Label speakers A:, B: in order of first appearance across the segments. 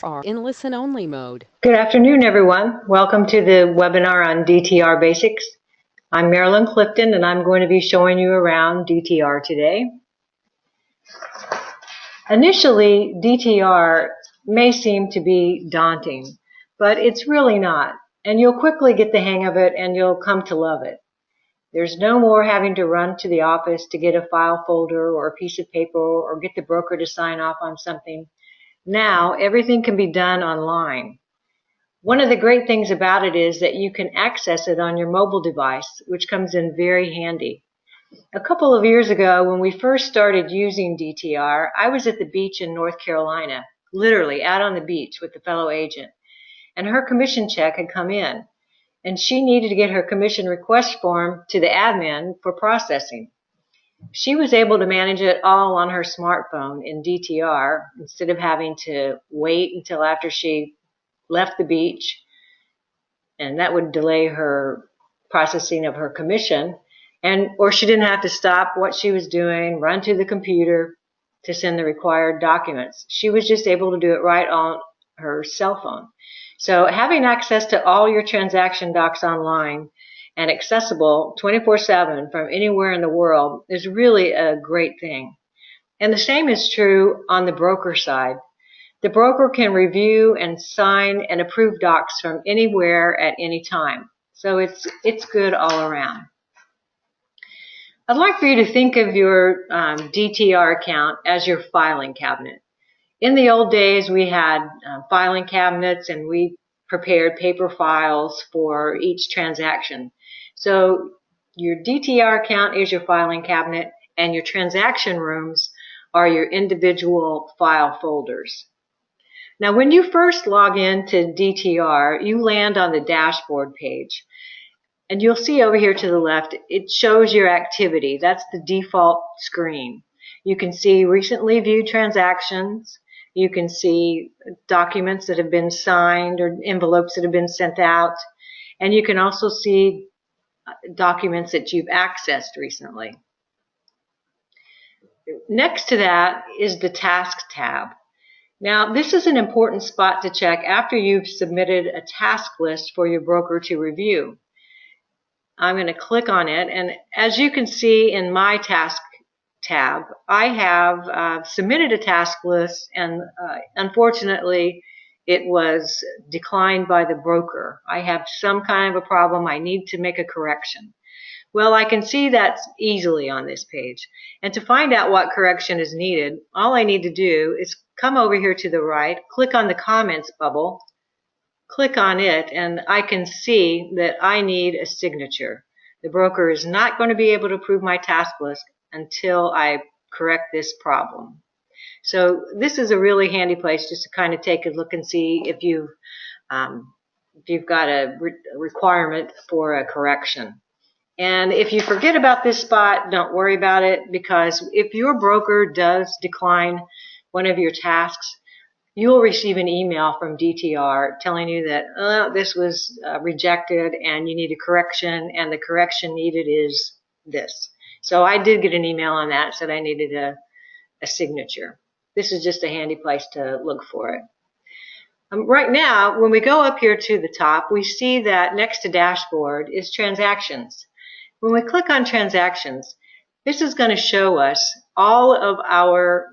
A: are in listen-only mode.
B: Good afternoon, everyone. Welcome to the webinar on DTR Basics. I'm Marilyn Clifton, and I'm going to be showing you around DTR today. Initially, DTR may seem to be daunting, but it's really not. And you'll quickly get the hang of it, and you'll come to love it. There's no more having to run to the office to get a file folder or a piece of paper or get the broker to sign off on something. Now, everything can be done online. One of the great things about it is that you can access it on your mobile device, which comes in very handy. A couple of years ago, when we first started using DTR, I was at the beach in North Carolina, literally out on the beach with a fellow agent, and her commission check had come in, and she needed to get her commission request form to the admin for processing. She was able to manage it all on her smartphone in DTR instead of having to wait until after she left the beach, and that would delay her processing of her commission, or she didn't have to stop what she was doing, run to the computer to send the required documents. She was just able to do it right on her cell phone. So having access to all your transaction docs online and accessible 24/7 from anywhere in the world is really a great thing. And the same is true on the broker side. The broker can review and sign and approve docs from anywhere at any time. So it's good all around. I'd like for you to think of your DTR account as your filing cabinet. In the old days, we had filing cabinets, and we prepared paper files for each transaction. So your DTR account is your filing cabinet, and your transaction rooms are your individual file folders. Now, when you first log into DTR, you land on the dashboard page. And you'll see over here to the left, it shows your activity. That's the default screen. You can see recently viewed transactions. You can see documents that have been signed or envelopes that have been sent out. And you can also see documents that you've accessed recently. Next to that is the Tasks tab. Now, this is an important spot to check after you've submitted a task list for your broker to review. I'm going to click on it, and as you can see in my task tab, I have submitted a task list, and unfortunately it was declined by the broker. I have some kind of a problem. I need to make a correction. Well, I can see that easily on this page. And to find out what correction is needed, all I need to do is come over here to the right, click on the comments bubble, click on it, and I can see that I need a signature. The broker is not going to be able to approve my task list until I correct this problem. So this is a really handy place just to kind of take a look and see if you've got a requirement for a correction. And if you forget about this spot, don't worry about it, because if your broker does decline one of your tasks, you'll receive an email from DTR telling you that this was rejected and you need a correction, and the correction needed is this. So I did get an email on that, said I needed a signature. This is just a handy place to look for it. Right now, when we go up here to the top, we see that next to dashboard is transactions. When we click on transactions, this is going to show us all of our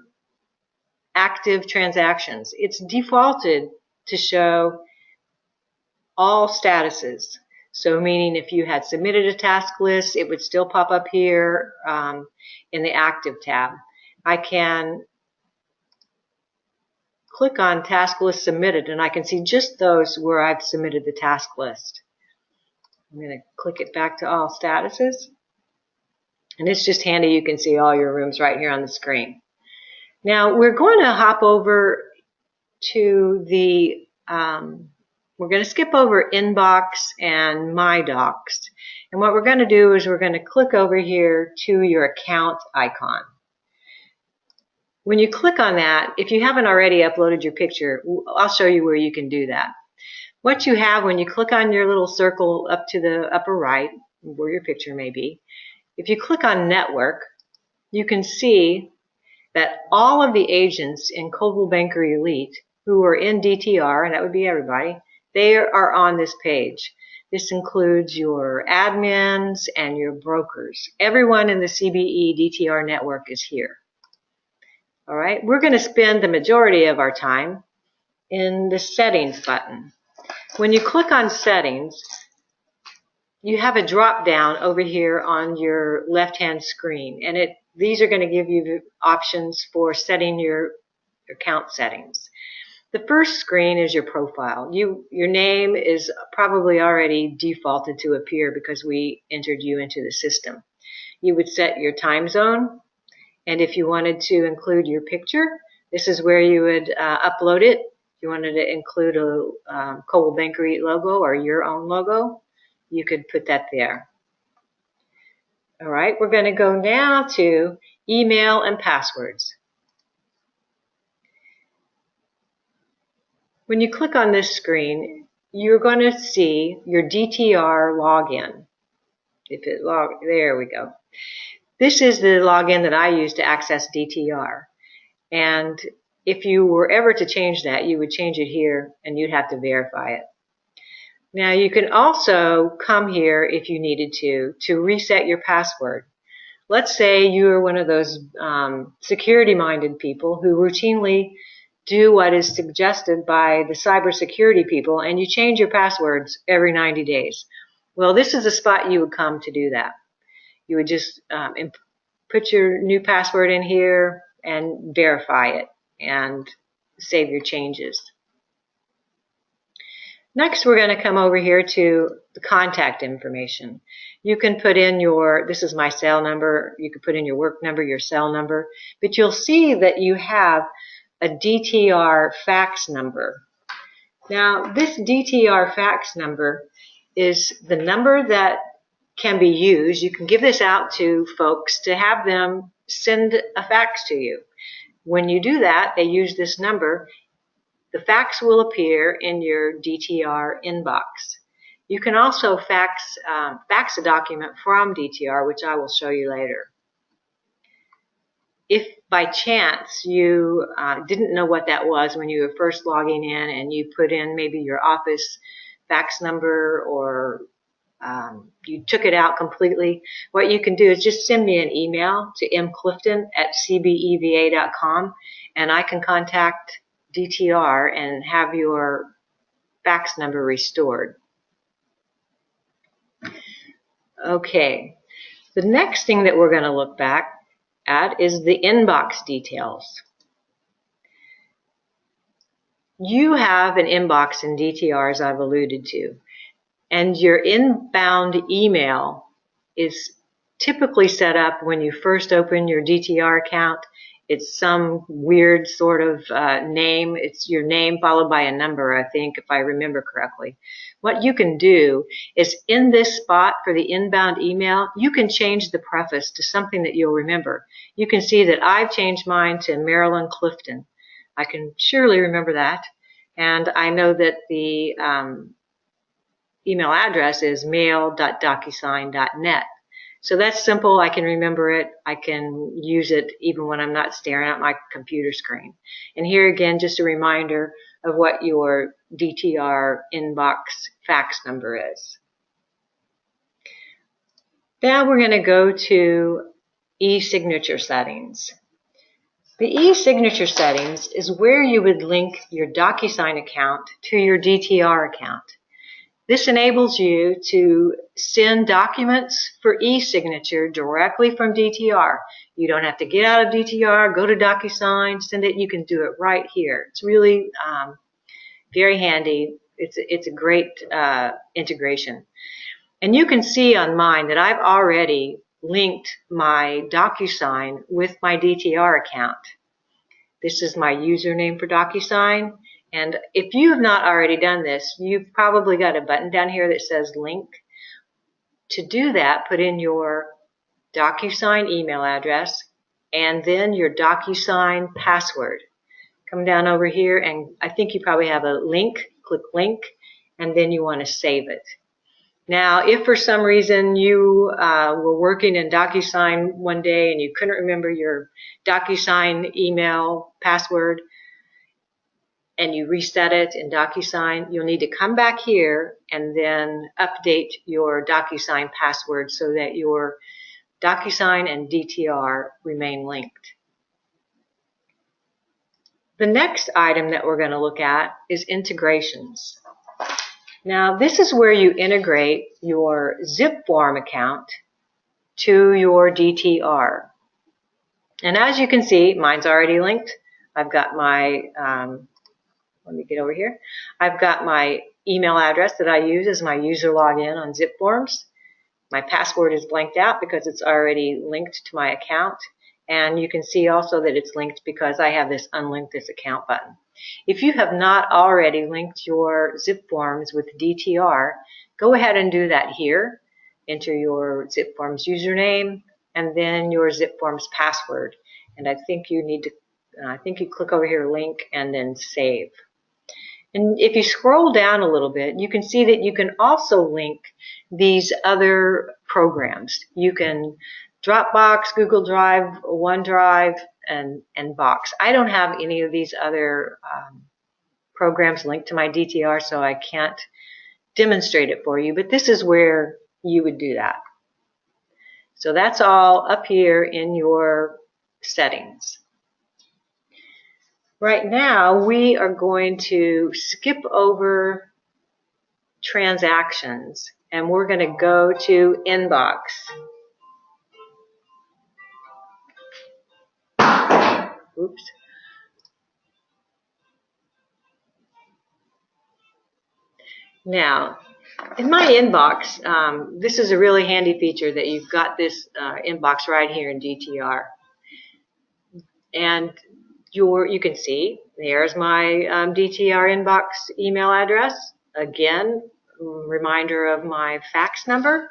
B: active transactions. It's defaulted to show all statuses. So meaning if you had submitted a task list, it would still pop up here in the active tab. I can click on task list submitted, and I can see just those where I've submitted the task list. I'm going to click it back to all statuses, and it's just handy. You can see all your rooms right here on the screen. Now we're going to hop over to the, we're going to skip over Inbox and My Docs. And what we're going to do is we're going to click over here to your account icon. When you click on that, if you haven't already uploaded your picture, I'll show you where you can do that. What you have when you click on your little circle up to the upper right, where your picture may be, if you click on Network, you can see that all of the agents in Coldwell Banker Elite who are in DTR, and that would be everybody, they are on this page. This includes your admins and your brokers. Everyone in the CBE DTR network is here. All right, we're going to spend the majority of our time in the settings button. When you click on settings, you have a drop down over here on your left hand screen, and these are going to give you the options for setting your account settings. The first screen is your profile. Your name is probably already defaulted to appear because we entered you into the system. You would set your time zone, and if you wanted to include your picture, this is where you would upload it. If you wanted to include a Coal Bankery logo or your own logo, you could put that there. All right, we're going to go now to email and passwords. When you click on this screen, you're going to see your DTR login. There we go. This is the login that I use to access DTR. And if you were ever to change that, you would change it here and you'd have to verify it. Now you can also come here if you needed to reset your password. Let's say you are one of those security-minded people who routinely do what is suggested by the cybersecurity people, and you change your passwords every 90 days. Well, this is the spot you would come to do that. You would just put your new password in here and verify it and save your changes. Next, we're going to come over here to the contact information. You can put in this is my cell number, you can put in your work number, your cell number, but you'll see that you have a DTR fax number. Now, this DTR fax number is the number that can be used. You can give this out to folks to have them send a fax to you. When you do that, they use this number. The fax will appear in your DTR inbox. You can also fax a document from DTR, which I will show you later. If by chance you didn't know what that was when you were first logging in and you put in maybe your office fax number or you took it out completely, what you can do is just send me an email to mclifton@cbeva.com and I can contact DTR and have your fax number restored. Okay, the next thing that we're going to look back at is the inbox details. You have an inbox in DTR, as I've alluded to, and your inbound email is typically set up when you first open your DTR account. It's some weird sort of name. It's your name followed by a number, I think, if I remember correctly. What you can do is in this spot for the inbound email, you can change the preface to something that you'll remember. You can see that I've changed mine to Marilyn Clifton. I can surely remember that. And I know that the email address is mail.docusign.net. So that's simple. I can remember it. I can use it even when I'm not staring at my computer screen. And here again, just a reminder of what your DTR inbox fax number is. Now we're going to go to e-signature settings. The e-signature settings is where you would link your DocuSign account to your DTR account. This enables you to send documents for e-signature directly from DTR. You don't have to get out of DTR, go to DocuSign, send it. You can do it right here. It's really very handy. It's a great integration. And you can see on mine that I've already linked my DocuSign with my DTR account. This is my username for DocuSign. And if you have not already done this, you've probably got a button down here that says link. To do that, put in your DocuSign email address and then your DocuSign password. Come down over here and I think you probably have a link. Click link and then you want to save it. Now, if for some reason you were working in DocuSign one day and you couldn't remember your DocuSign email password, and you reset it in DocuSign, you'll need to come back here and then update your DocuSign password so that your DocuSign and DTR remain linked. The next item that we're going to look at is integrations. Now, this is where you integrate your zip form account to your DTR. And as you can see, mine's already linked. I've got my, let me get over here. I've got my email address that I use as my user login on zip forms. My password is blanked out because it's already linked to my account. And you can see also that it's linked because I have this unlink this account button. If you have not already linked your zip forms with DTR, go ahead and do that here. Enter your zip forms username and then your zip forms password. And I think you need to, you click over here, link, and then save. And if you scroll down a little bit, you can see that you can also link these other programs. You can Dropbox, Google Drive, OneDrive, and Box. I don't have any of these other programs linked to my DTR, so I can't demonstrate it for you, but this is where you would do that. So that's all up here in your settings. Right now, we are going to skip over transactions, and we're going to go to inbox. Oops. Now, in my inbox, this is a really handy feature that you've got this inbox right here in DTR. And you can see, there's my DTR inbox email address. Again, reminder of my fax number.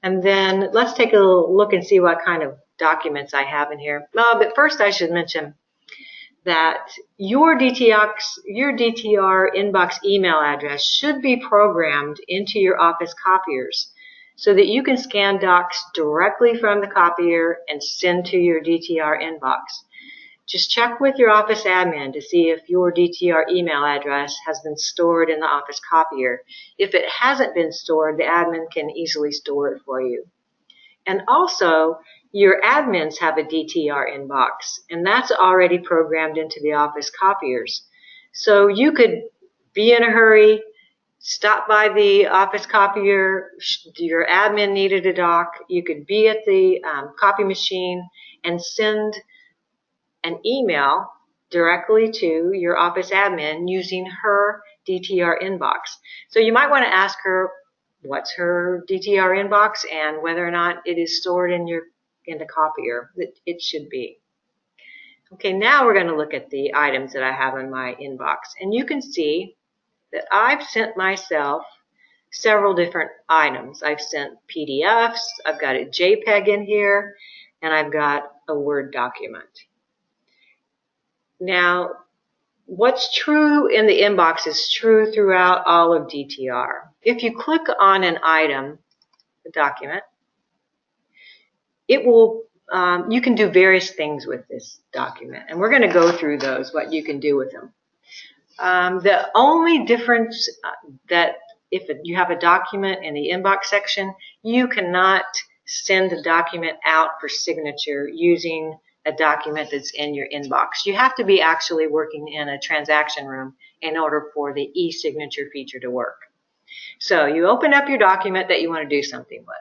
B: And then let's take a look and see what kind of documents I have in here. But first I should mention that your DTR inbox email address should be programmed into your Office copiers so that you can scan docs directly from the copier and send to your DTR inbox. Just check with your Office admin to see if your DTR email address has been stored in the Office copier. If it hasn't been stored, the admin can easily store it for you. And also, your admins have a DTR inbox, and that's already programmed into the Office copiers. So you could be in a hurry, stop by the Office copier, your admin needed a doc, you could be at the copy machine and send an email directly to your Office admin using her DTR inbox. So you might want to ask her what's her DTR inbox and whether or not it is stored in the copier. It should be. Okay, now we're going to look at the items that I have in my inbox. And you can see that I've sent myself several different items. I've sent PDFs, I've got a JPEG in here, and I've got a Word document. Now, what's true in the inbox is true throughout all of DTR. If you click on an item, a document, it will, you can do various things with this document. And we're going to go through those, what you can do with them. The only difference that if you have a document in the inbox section, you cannot send the document out for signature using a document that's in your inbox. You have to be actually working in a transaction room in order for the e-signature feature to work. So you open up your document that you want to do something with.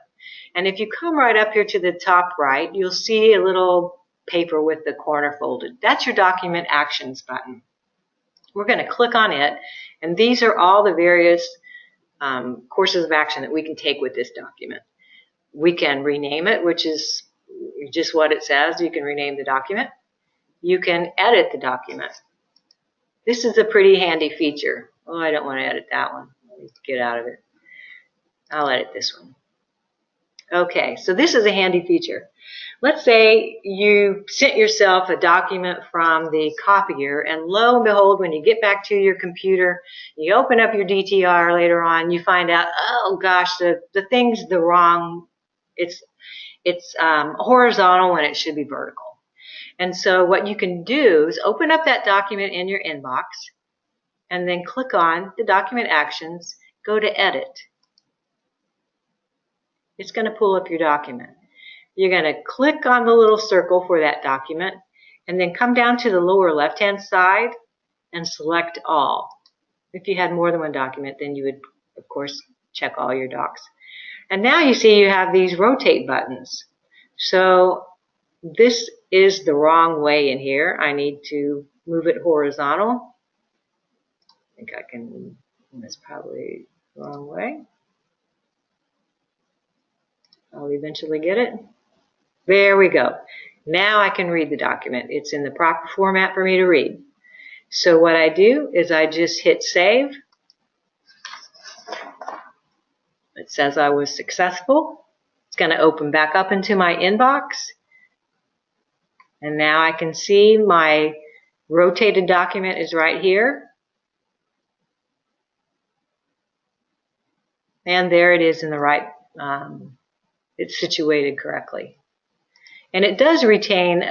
B: And if you come right up here to the top right, you'll see a little paper with the corner folded. That's your document actions button. We're going to click on it, and these are all the various courses of action that we can take with this document. We can rename it, which is just what it says. You can rename the document. You can edit the document. This is a pretty handy feature. Oh, I don't want to edit that one. Let me get out of it. I'll edit this one. Okay, so this is a handy feature. Let's say you sent yourself a document from the copier, and lo and behold, when you get back to your computer, you open up your DTR later on, you find out, oh gosh, the thing's the wrong, it's horizontal when it should be vertical. And so what you can do is open up that document in your inbox, and then click on the document actions, go to edit. It's going to pull up your document. You're going to click on the little circle for that document and then come down to the lower left-hand side and select all. If you had more than one document, then you would, of course, check all your docs. And now you see you have these rotate buttons. So this is the wrong way in here. I need to move it horizontal. I think I can, that's probably the wrong way. I'll eventually get it. There we go. Now I can read the document. It's in the proper format for me to read. So what I do is I just hit save. It says I was successful. It's going to open back up into my inbox. And now I can see my rotated document is right here. And there it is in the right, it's situated correctly. And it does retain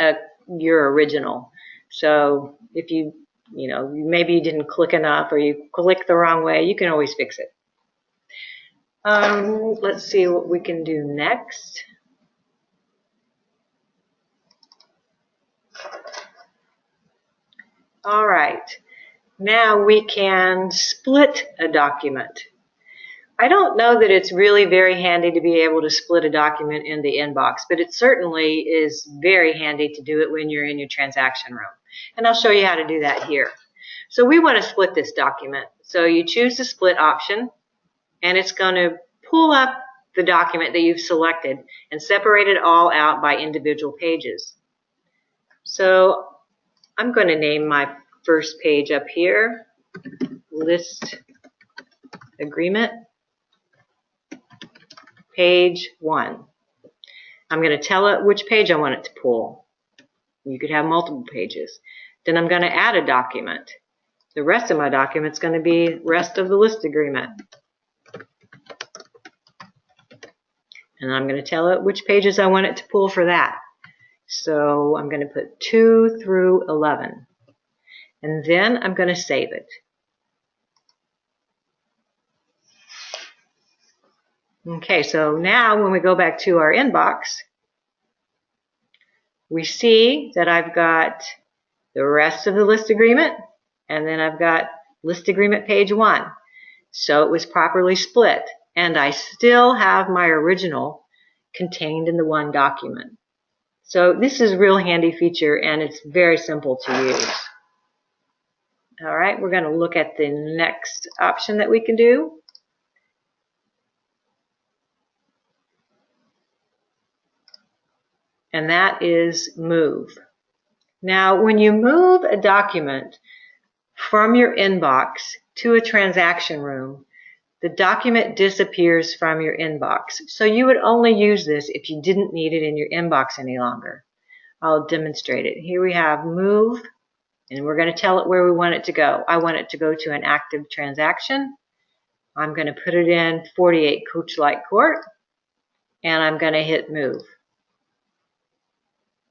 B: your original. So if maybe you didn't click enough or you clicked the wrong way, you can always fix it. Let's see what we can do next. All right, now we can split a document. I don't know that it's really very handy to be able to split a document in the inbox, but it certainly is very handy to do it when you're in your transaction room. And I'll show you how to do that here. So we want to split this document. So you choose the split option, and it's going to pull up the document that you've selected and separate it all out by individual pages. So I'm going to name my first page up here, List Agreement, Page 1. I'm going to tell it which page I want it to pull. You could have multiple pages. Then I'm going to add a document. The rest of my document is going to be rest of the list agreement. And I'm going to tell it which pages I want it to pull for that. So I'm going to put 2 through 11. And then I'm going to save it. Okay, so now when we go back to our inbox, we see that I've got the rest of the list agreement, and then I've got list agreement page 1. So it was properly split, and I still have my original contained in the one document. So this is a real handy feature, and it's very simple to use. All right, we're going to look at the next option that we can do. And that is move. Now, when you move a document from your inbox to a transaction room, the document disappears from your inbox. So you would only use this if you didn't need it in your inbox any longer. I'll demonstrate it. Here we have move, and we're going to tell it where we want it to go. I want it to go to an active transaction. I'm going to put it in 48 Coach Light Court, and I'm going to hit move.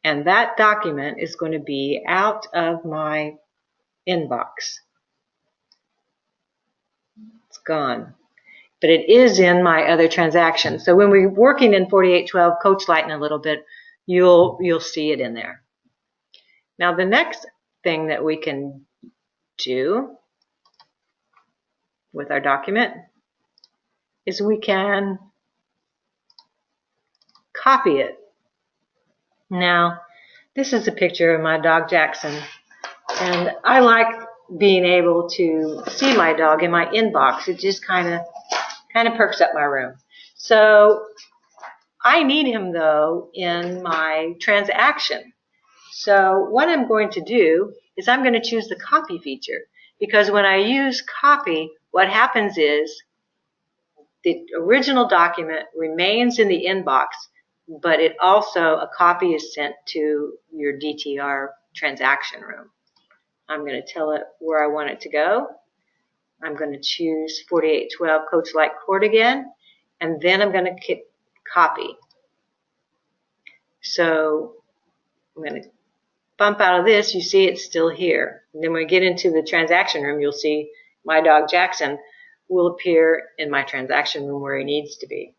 B: And that document is going to be out of my inbox. It's gone. But it is in my other transaction. So when we're working in 4812 Coach Light in a little bit, you'll see it in there. Now the next thing that we can do with our document is we can copy it. Now, this is a picture of my dog Jackson, and I like being able to see my dog in my inbox. It just kind of perks up my room. So I need him though in my transaction. So what I'm going to do is I'm going to choose the copy feature, because when I use copy, what happens is the original document remains in the inbox, but it also, a copy is sent to your DTR transaction room. I'm going to tell it where I want it to go. I'm going to choose 4812 Coach Light Court again, and then I'm going to hit copy. So I'm going to bump out of this. You see it's still here. And then when we get into the transaction room, you'll see my dog Jackson will appear in my transaction room where he needs to be.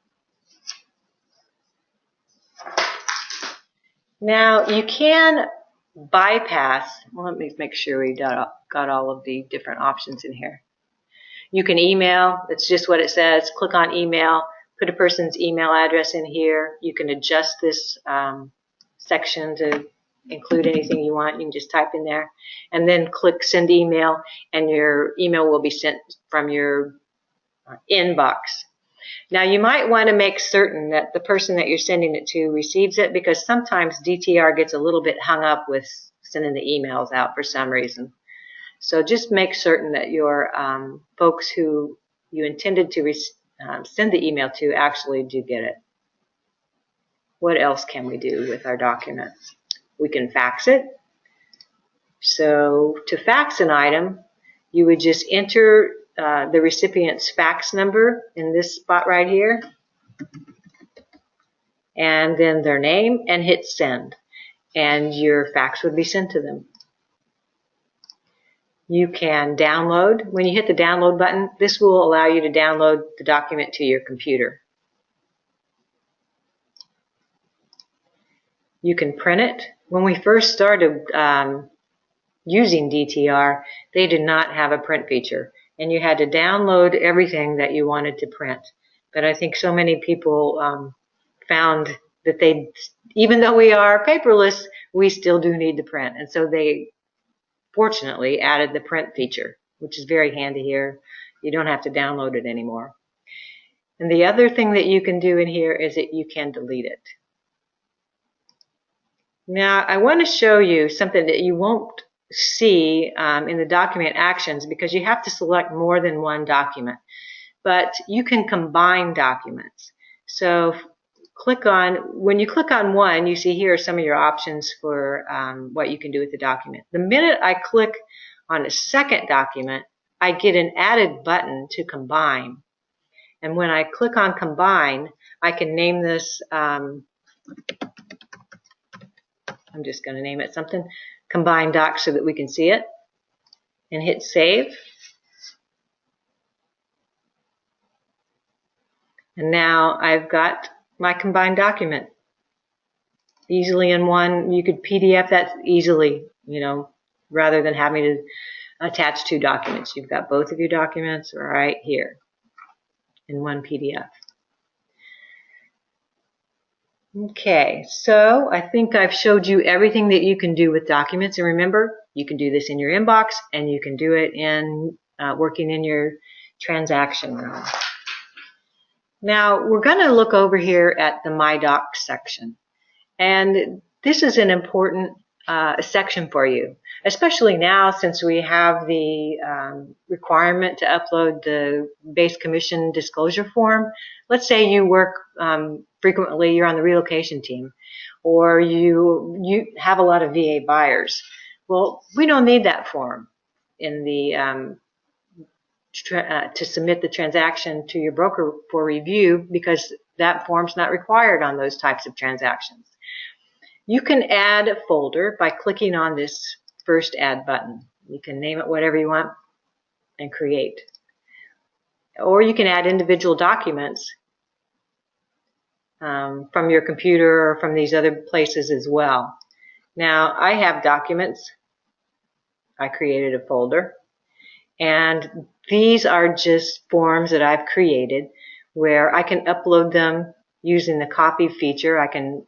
B: Now you can bypass, well, let me make sure we got all of the different options in here. You can email, it's just what it says. Click on email, put a person's email address in here. You can adjust this section to include anything you want. You can just type in there and then click send email, and your email will be sent from your inbox. Now you might want to make certain that the person that you're sending it to receives it, because sometimes DTR gets a little bit hung up with sending the emails out for some reason. So just make certain that your folks who you intended to send the email to actually do get it. What else can we do with our document? We can fax it. So to fax an item, you would just enter the recipient's fax number in this spot right here, and then their name, and hit send, and your fax would be sent to them. You can download. When you hit the download button, this will allow you to download the document to your computer. You can print it. When we first started using DTR, they did not have a print feature, and you had to download everything that you wanted to print. But I think so many people found that even though we are paperless, we still do need to print, and so they fortunately added the print feature, which is very handy here. You don't have to download it anymore. And the other thing that you can do in here is that you can delete it. Now I want to show you something that you won't see in the document actions, because you have to select more than one document, but you can combine documents. So when you click on one, you see here are some of your options for what you can do with the document. The minute I click on a second document, I get an added button to combine. And when I click on combine, I can name this, I'm just going to name it something, combine doc, so that we can see it, and hit save. And now I've got my combined document easily in one. You could PDF that easily, rather than having to attach two documents. You've got both of your documents right here in one PDF. Okay, so I think I've showed you everything that you can do with documents. And remember, you can do this in your inbox, and you can do it in working in your transaction room. Now we're going to look over here at the My Docs section. And this is an important section for you, especially now since we have the requirement to upload the base commission disclosure form. Let's say you work frequently, you're on the relocation team, or you have a lot of VA buyers. Well, we don't need that form in the to submit the transaction to your broker for review, because that form's not required on those types of transactions. You can add a folder by clicking on this first add button. You can name it whatever you want and create. Or you can add individual documents from your computer or from these other places as well. Now I have documents. I created a folder, and these are just forms that I've created where I can upload them using the copy feature. I can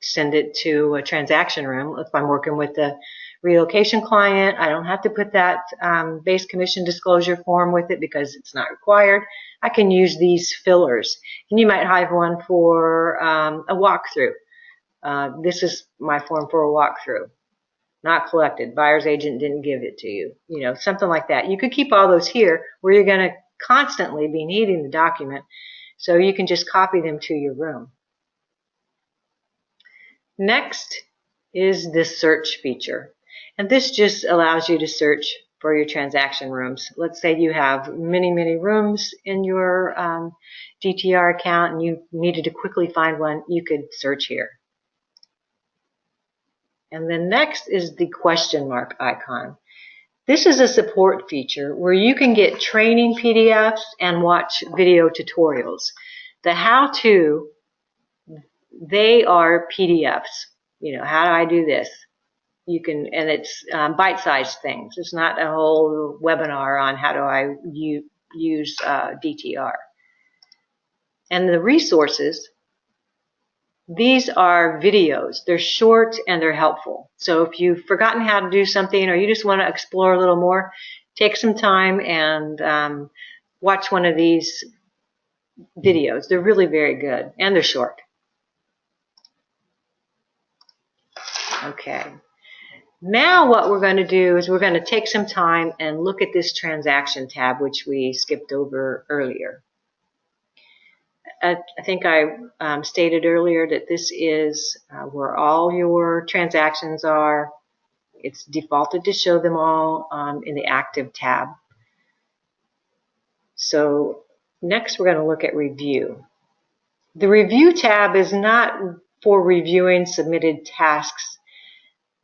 B: send it to a transaction room. If I'm working with a relocation client, I don't have to put that base commission disclosure form with it because it's not required. I can use these fillers. And you might have one for a walkthrough. This is my form for a walkthrough. Not collected. Buyer's agent didn't give it to you. Something like that. You could keep all those here where you're going to constantly be needing the document, so you can just copy them to your room. Next is this search feature, and this just allows you to search for your transaction rooms. Let's say you have many rooms in your DTR account and you needed to quickly find one. You could search here. And then next is the question mark icon. This is a support feature where you can get training PDFs and watch video tutorials. The how-to, they are PDFs. You know, how do I do this? You can, and it's bite-sized things. It's not a whole webinar on how do I use DTR. And the resources, these are videos. They're short and they're helpful. So if you've forgotten how to do something or you just want to explore a little more, take some time and watch one of these videos. They're really very good and they're short. Okay. Now what we're going to do is we're going to take some time and look at this transaction tab, which we skipped over earlier. I think I stated earlier that this is where all your transactions are. It's defaulted to show them all in the active tab. So next we're going to look at review. The review tab is not for reviewing submitted tasks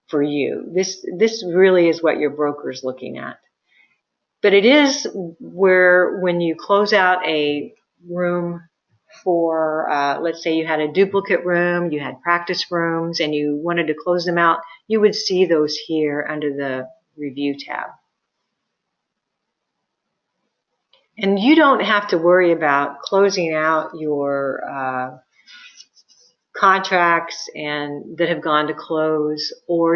B: for you. This really is what your broker is looking at. But it is where when you close out a room for, let's say you had a duplicate room, you had practice rooms, and you wanted to close them out, you would see those here under the Review tab. And you don't have to worry about closing out your contracts and that have gone to close, or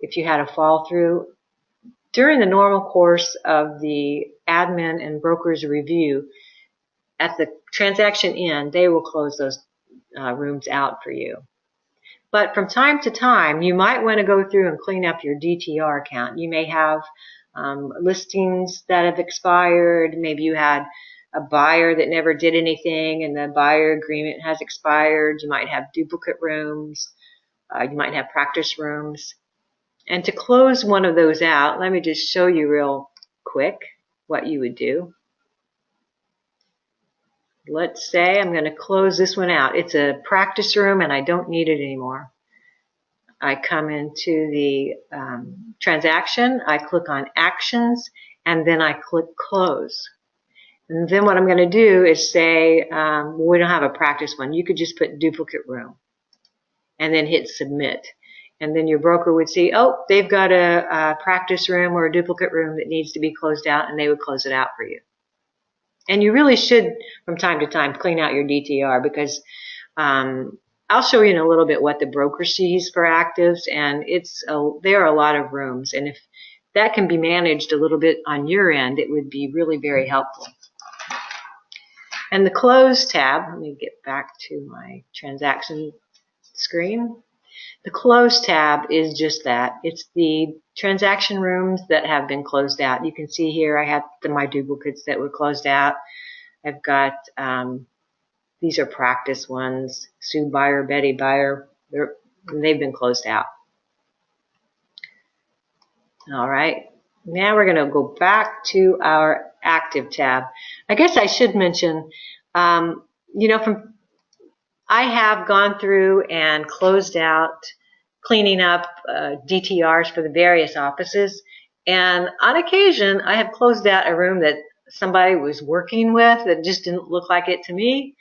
B: if you had a fall through. During the normal course of the admin and broker's review, at the transaction end, they will close those rooms out for you. But from time to time, you might want to go through and clean up your DTR account. You may have listings that have expired. Maybe you had a buyer that never did anything and the buyer agreement has expired. You might have duplicate rooms. You might have practice rooms. And to close one of those out, let me just show you real quick what you would do. Let's say I'm going to close this one out. It's a practice room and I don't need it anymore. I come into the transaction, I click on Actions, and then I click Close. And then what I'm going to do is say, we don't have a practice one. You could just put duplicate room and then hit Submit. And then your broker would see, oh, they've got a practice room or a duplicate room that needs to be closed out, and they would close it out for you. And you really should, from time to time, clean out your DTR because I'll show you in a little bit what the broker sees for actives, and there are a lot of rooms. And if that can be managed a little bit on your end, it would be really very helpful. And the Close tab, let me get back to my transaction screen. The Close tab is just that. It's the transaction rooms that have been closed out. You can see here I have my duplicates that were closed out. I've got, these are practice ones, Sue Buyer, Betty Buyer, they've been closed out. All right, now we're going to go back to our active tab. I guess I should mention, you know, I have gone through and closed out, cleaning up DTRs for the various offices, and on occasion I have closed out a room that somebody was working with that just didn't look like it to me.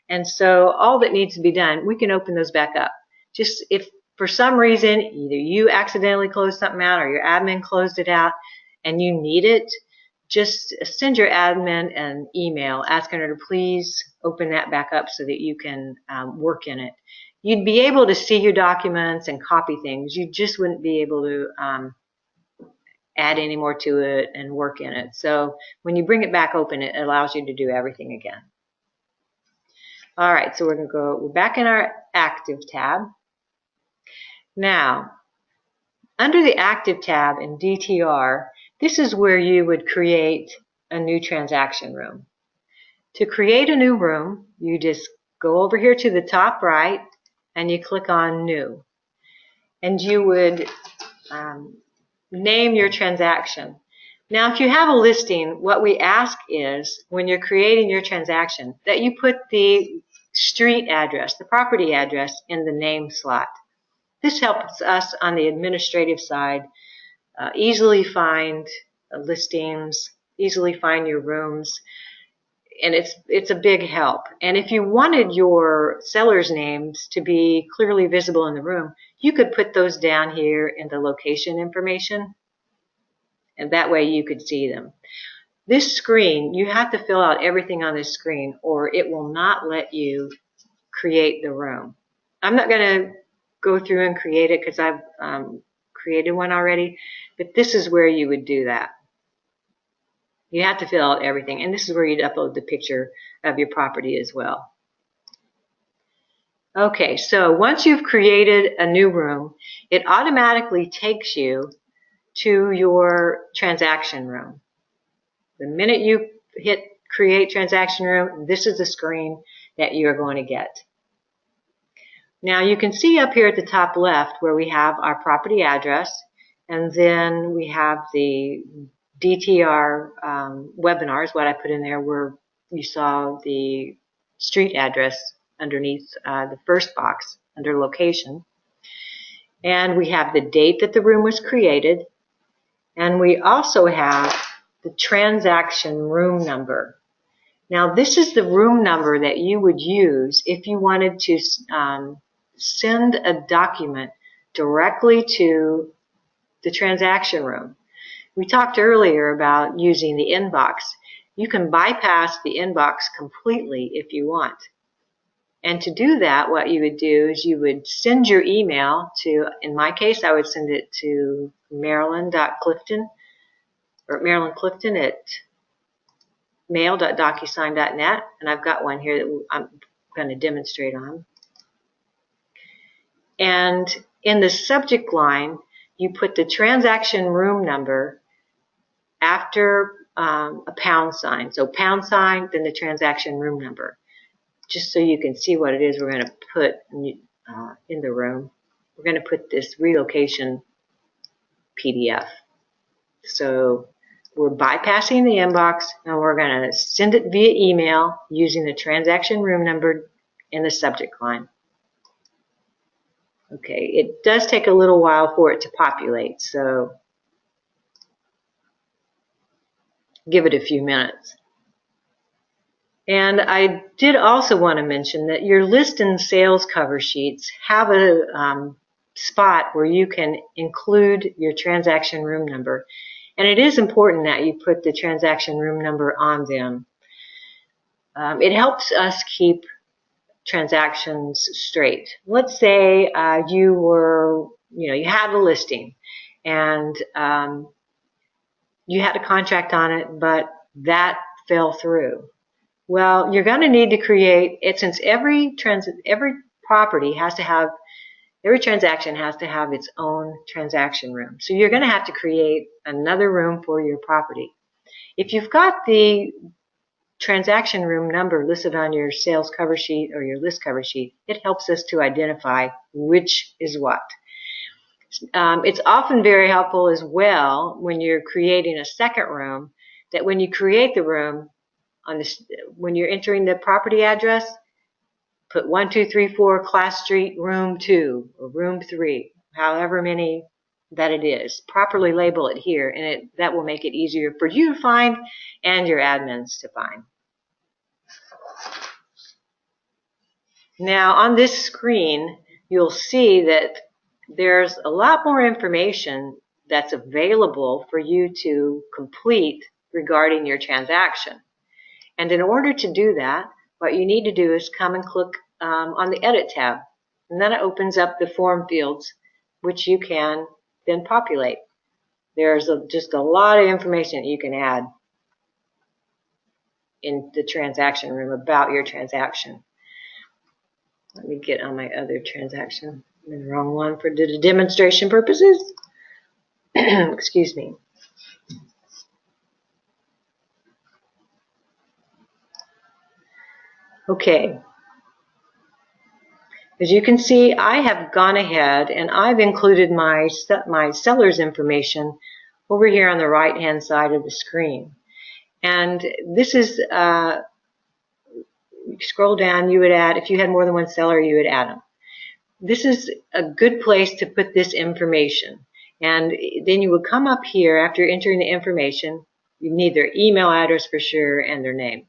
B: And so all that needs to be done, we can open those back up. Just if for some reason either you accidentally closed something out or your admin closed it out and you need it, just send your admin an email asking her to please open that back up so that you can work in it. You'd be able to see your documents and copy things. You just wouldn't be able to add any more to it and work in it. So when you bring it back open, it allows you to do everything again. All right, so we're back in our Active tab. Now, under the Active tab in DTR, this is where you would create a new transaction room. To create a new room, you just go over here to the top right and you click on New. And you would name your transaction. Now, if you have a listing, what we ask is, when you're creating your transaction, that you put the street address, the property address, in the name slot. This helps us on the administrative side easily find listings, easily find your rooms, and it's a big help. And if you wanted your sellers' names to be clearly visible in the room, you could put those down here in the location information, and that way you could see them. This screen, you have to fill out everything on this screen or it will not let you create the room. I'm not going to go through and create it because I've created one already, but this is where you would do that. You have to fill out everything, and this is where you'd upload the picture of your property as well. Okay, so once you've created a new room, it automatically takes you to your transaction room. The minute you hit create transaction room, this is the screen that you're going to get. Now you can see up here at the top left where we have our property address, and then we have the DTR webinars, what I put in there where you saw the street address underneath the first box under location. And we have the date that the room was created, and we also have the transaction room number. Now this is the room number that you would use if you wanted to send a document directly to the transaction room. We talked earlier about using the inbox. You can bypass the inbox completely if you want. And to do that, what you would do is you would send your email to, in my case, I would send it to Marilyn.Clifton or Marilyn Clifton at mail.docusign.net, and I've got one here that I'm going to demonstrate on. And in the subject line, you put the transaction room number after a pound sign. So pound sign, then the transaction room number. Just so you can see what it is we're going to put in the room. We're going to put this relocation PDF. So we're bypassing the inbox and we're going to send it via email using the transaction room number in the subject line. Okay, it does take a little while for it to populate, so give it a few minutes. And I did also want to mention that your list and sales cover sheets have a spot where you can include your transaction room number. And it is important that you put the transaction room number on them. It helps us keep transactions straight. Let's say you had a listing and you had a contract on it, but that fell through. Well, you're going to need to create it, since every property has to have, every transaction has to have its own transaction room. So you're going to have to create another room for your property. If you've got the transaction room number listed on your sales cover sheet or your list cover sheet, it helps us to identify which is what. It's often very helpful as well when you're creating a second room, that when you create the room, when you're entering the property address, put 1234 Class Street Room 2 or Room 3, however many that it is. Properly label it here, and that will make it easier for you to find and your admins to find. Now on this screen, you'll see that there's a lot more information that's available for you to complete regarding your transaction. And in order to do that, what you need to do is come and click on the Edit tab. And then it opens up the form fields, which you can then populate. There's just a lot of information that you can add in the transaction room about your transaction. Let me get on my other transaction. I'm in the wrong one for the demonstration purposes. Excuse me. Okay, as you can see, I have gone ahead and I've included my seller's information over here on the right hand side of the screen. And this is, you scroll down, you would add, if you had more than one seller, you would add them. This is a good place to put this information. And then you would come up here after entering the information. You need their email address for sure and their name.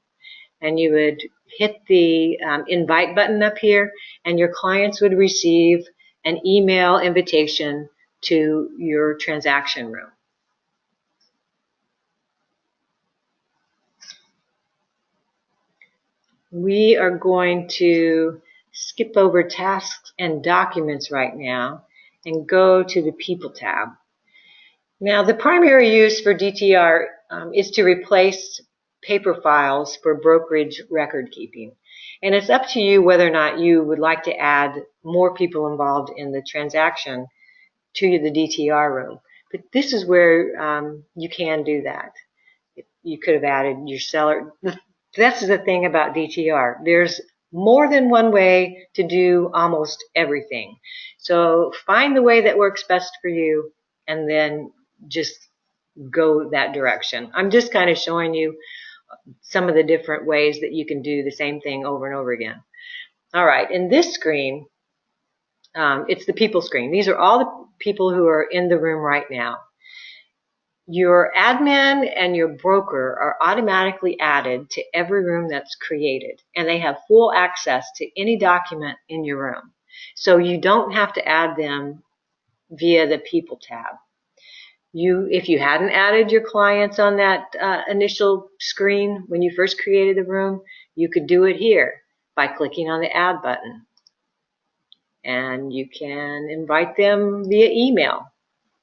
B: And you would hit the invite button up here, and your clients would receive an email invitation to your transaction room. We are going to skip over tasks and documents right now and go to the People tab. Now, the primary use for DTR is to replace paper files for brokerage record keeping. And it's up to you whether or not you would like to add more people involved in the transaction to the DTR room. But this is where you can do that. You could have added your seller. That's the thing about DTR. There's more than one way to do almost everything. So find the way that works best for you and then just go that direction. I'm just kind of showing you some of the different ways that you can do the same thing over and over again. All right, in this screen, it's the people screen. These are all the people who are in the room right now. Your admin and your broker are automatically added to every room that's created, and they have full access to any document in your room. So you don't have to add them via the People tab. If you hadn't added your clients on that initial screen when you first created the room, you could do it here by clicking on the Add button. And you can invite them via email.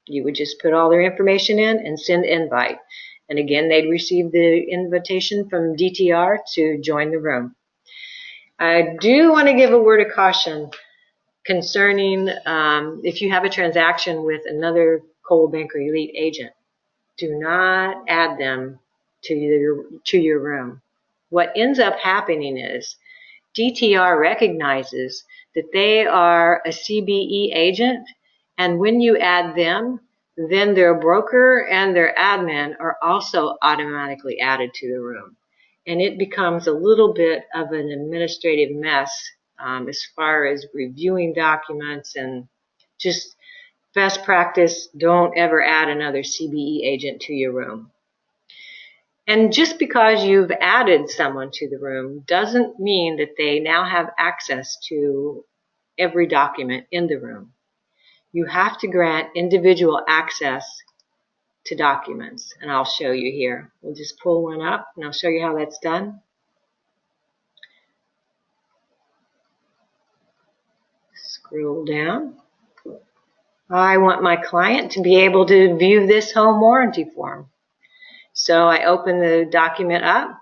B: You would just put all their information in and send invite. And again, they'd receive the invitation from DTR to join the room. I do want to give a word of caution concerning if you have a transaction with another Coldwell Banker Elite agent. Do not add them to your room. What ends up happening is DTR recognizes that they are a CBE agent, and when you add them, then their broker and their admin are also automatically added to the room. And it becomes a little bit of an administrative mess as far as reviewing documents, and just best practice, don't ever add another CBE agent to your room. And just because you've added someone to the room doesn't mean that they now have access to every document in the room. You have to grant individual access to documents, and I'll show you here. We'll just pull one up and I'll show you how that's done. Scroll down. I want my client to be able to view this home warranty form. So I open the document up.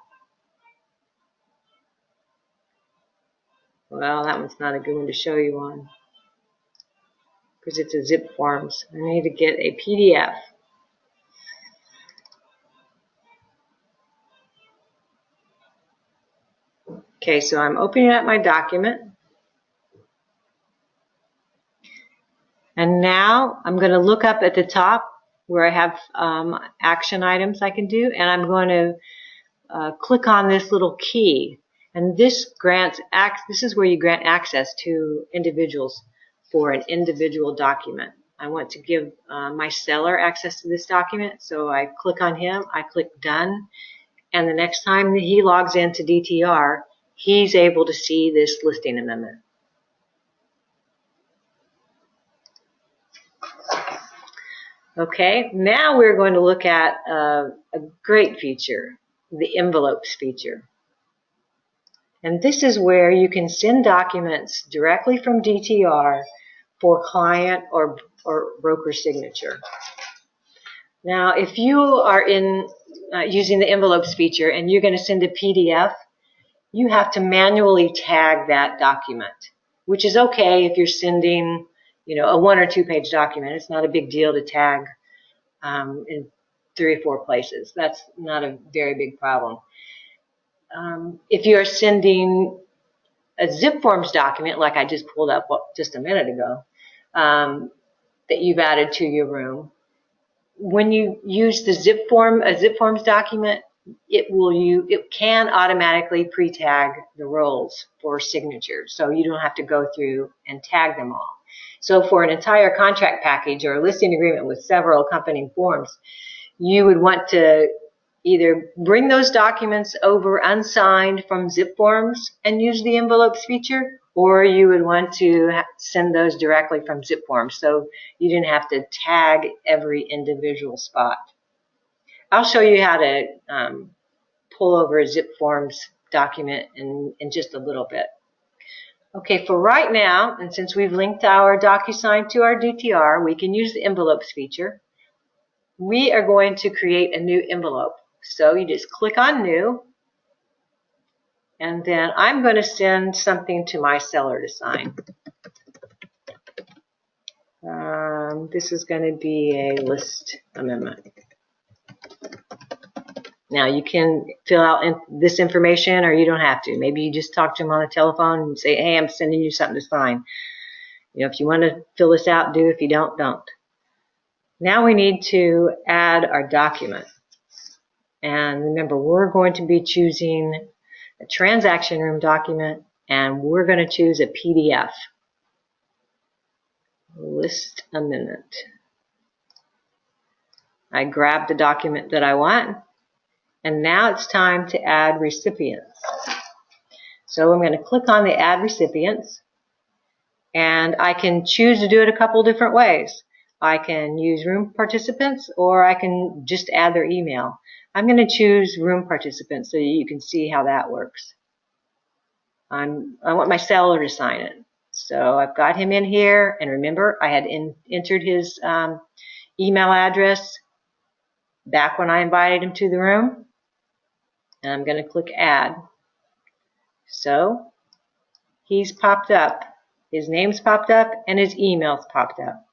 B: Well, that one's not a good one to show you on because it's a zip form. So I need to get a PDF. Okay, so I'm opening up my document. And now I'm going to look up at the top where I have action items I can do, and I'm going to click on this little key. And this is where you grant access to individuals for an individual document. I want to give my seller access to this document, so I click on him, I click Done, and the next time that he logs into DTR, he's able to see this listing amendment. Okay, now we're going to look at a great feature, the envelopes feature. And this is where you can send documents directly from DTR for client or broker signature. Now, if you are using the envelopes feature and you're going to send a PDF, you have to manually tag that document, which is okay if you're sending a 1 or 2 page document. It's not a big deal to tag in 3 or 4 places. That's not a very big problem. If you're sending a zip forms document, like I just pulled up just a minute ago, that you've added to your room, when you use a zip forms document, it can automatically pre-tag the roles for signature, so you don't have to go through and tag them all. So for an entire contract package or a listing agreement with several accompanying forms, you would want to either bring those documents over unsigned from zip forms and use the envelopes feature, or you would want to send those directly from zip forms so you didn't have to tag every individual spot. I'll show you how to pull over a zip forms document in just a little bit. Okay, for right now, and since we've linked our DocuSign to our DTR, we can use the envelopes feature. We are going to create a new envelope. So you just click on New, and then I'm going to send something to my seller to sign. This is going to be a list amendment. Now you can fill out this information, or you don't have to. Maybe you just talk to them on the telephone and say, hey, I'm sending you something to sign. You know, if you want to fill this out, do. If you don't, don't. Now we need to add our document. And remember, we're going to be choosing a transaction room document, and we're going to choose a PDF. List amendment. I grabbed the document that I want, and now it's time to add recipients. So I'm going to click on the Add Recipients, and I can choose to do it a couple different ways. I can use room participants, or I can just add their email. I'm going to choose room participants so you can see how that works. I want my seller to sign it. So I've got him in here, and remember I had entered his email address back when I invited him to the room. And I'm going to click Add. So he's popped up. His name's popped up, and his email's popped up.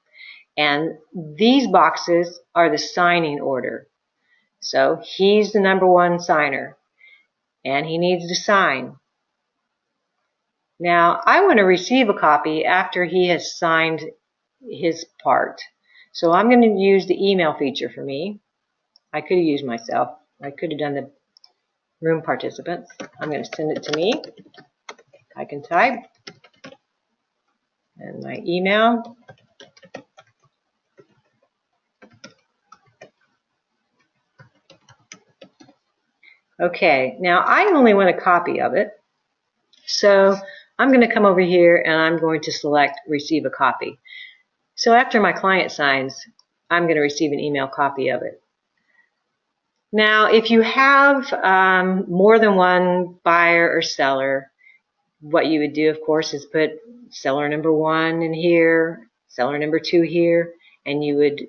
B: And these boxes are the signing order. So he's the #1 signer, and he needs to sign. Now, I want to receive a copy after he has signed his part. So I'm going to use the email feature for me. I could have used myself. I could have done the room participants. I'm going to send it to me. I can type. And my email. Okay, now I only want a copy of it. So I'm going to come over here and I'm going to select Receive a Copy. So after my client signs, I'm going to receive an email copy of it. Now, if you have more than one buyer or seller, what you would do, of course, is put seller #1 in here, seller #2 here, and you would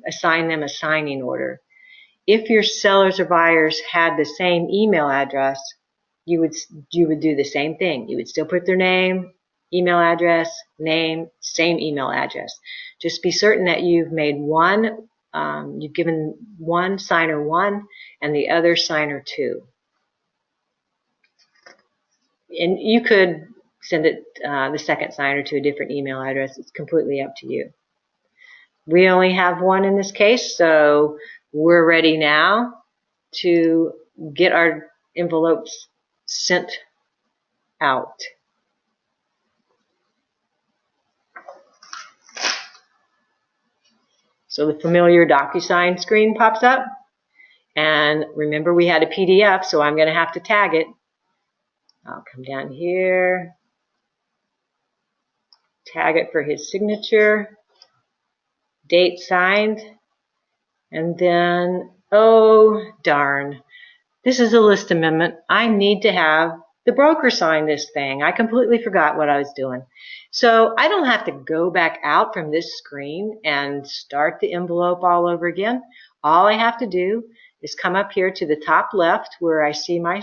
B: assign them a signing order. If your sellers or buyers had the same email address, you would do the same thing. You would still put their name, email address, name, same email address. Just be certain that you've made one, you've given one signer 1 and the other signer 2. And you could send it, the second signer, to a different email address. It's completely up to you. We only have 1 in this case, so we're ready now to get our envelopes sent out. So the familiar DocuSign screen pops up, and remember we had a PDF, so I'm going to have to tag it. I'll come down here, tag it for his signature, date signed, and then, oh darn, this is a list amendment. I need to have the broker sign this thing. I completely forgot what I was doing. So I don't have to go back out from this screen and start the envelope all over again. All I have to do is come up here to the top left where I see my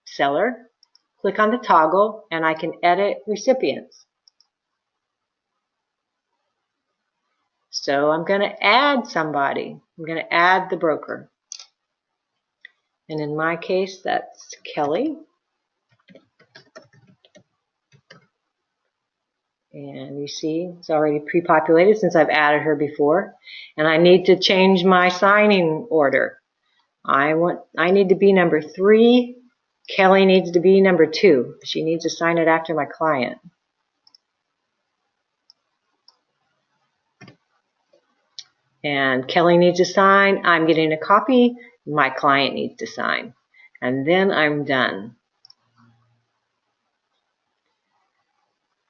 B: seller, click on the toggle, and I can edit recipients. So I'm going to add somebody. I'm going to add the broker. And in my case, that's Kelly. And you see, it's already pre-populated since I've added her before. And I need to change my signing order. I need to be #3. Kelly needs to be #2. She needs to sign it after my client. And Kelly needs to sign. I'm getting a copy. My client needs to sign. And then I'm done.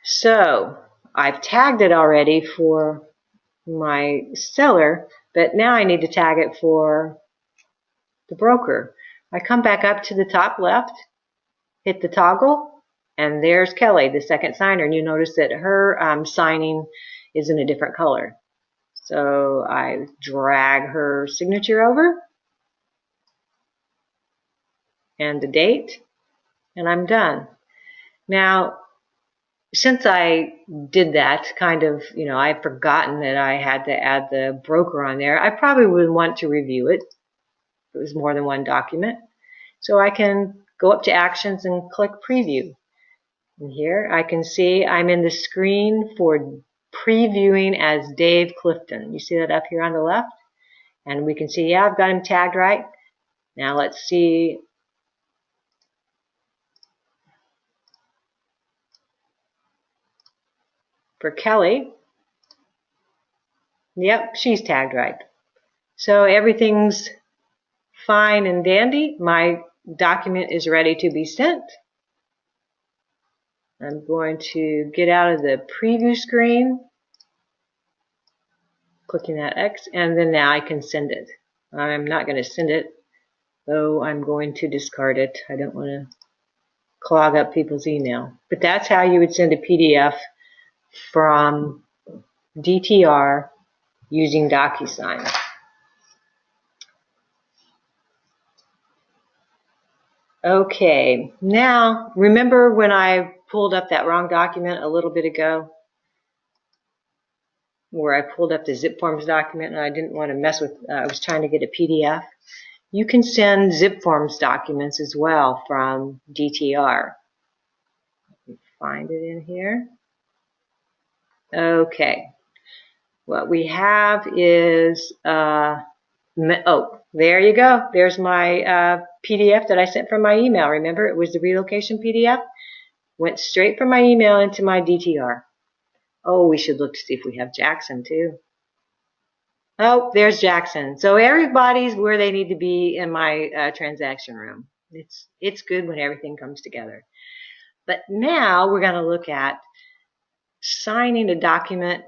B: So I've tagged it already for my seller, but now I need to tag it for the broker. I come back up to the top left, hit the toggle, and there's Kelly, the second signer. And you notice that her signing is in a different color. So I drag her signature over and the date, and I'm done. Now, since I did that, kind of, I've forgotten that I had to add the broker on there. I probably would want to review it if it was more than one document. So I can go up to Actions and click Preview. And here I can see I'm in the screen for previewing as Dave Clifton. You see that up here on the left? And we can see, yeah, I've got him tagged right. Now let's see. For Kelly, yep, she's tagged right. So everything's fine and dandy. My document is ready to be sent. I'm going to get out of the preview screen, clicking that X, and then now I can send it. I'm not going to send it, though I'm going to discard it. I don't want to clog up people's email. But that's how you would send a PDF from DTR using DocuSign. Okay, now remember when I pulled up that wrong document a little bit ago, where I pulled up the zip forms document and I didn't want to mess with, I was trying to get a PDF. You can send zip forms documents as well from DTR. Let me find it in here. Okay, what we have is, oh, there you go. There's my PDF that I sent from my email. Remember, it was the relocation PDF. Went straight from my email into my DTR. Oh, we should look to see if we have Jackson too. Oh, there's Jackson. So everybody's where they need to be in my transaction room. It's good when everything comes together. But now we're going to look at signing a document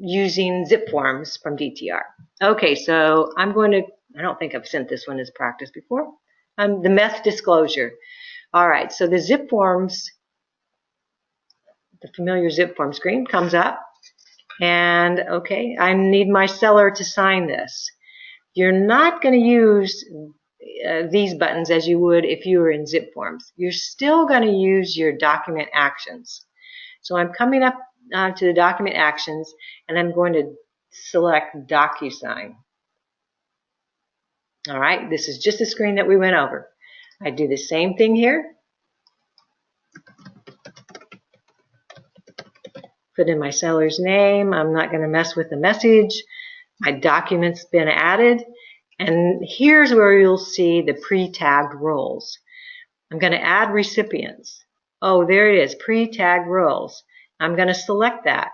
B: using zip forms from DTR. Okay, so I don't think I've sent this one as practice before. The meth disclosure. All right, so the zip forms, the familiar zip form screen comes up. And okay, I need my seller to sign this. You're not going to use these buttons as you would if you were in zip forms. You're still going to use your document actions. So I'm coming up to the document actions, and I'm going to select DocuSign. All right, this is just the screen that we went over. I do the same thing here. Put in my seller's name. I'm not going to mess with the message. My document's been added. And here's where you'll see the pre-tagged roles. I'm going to add recipients. Oh, there it is, pre-tagged roles. I'm going to select that.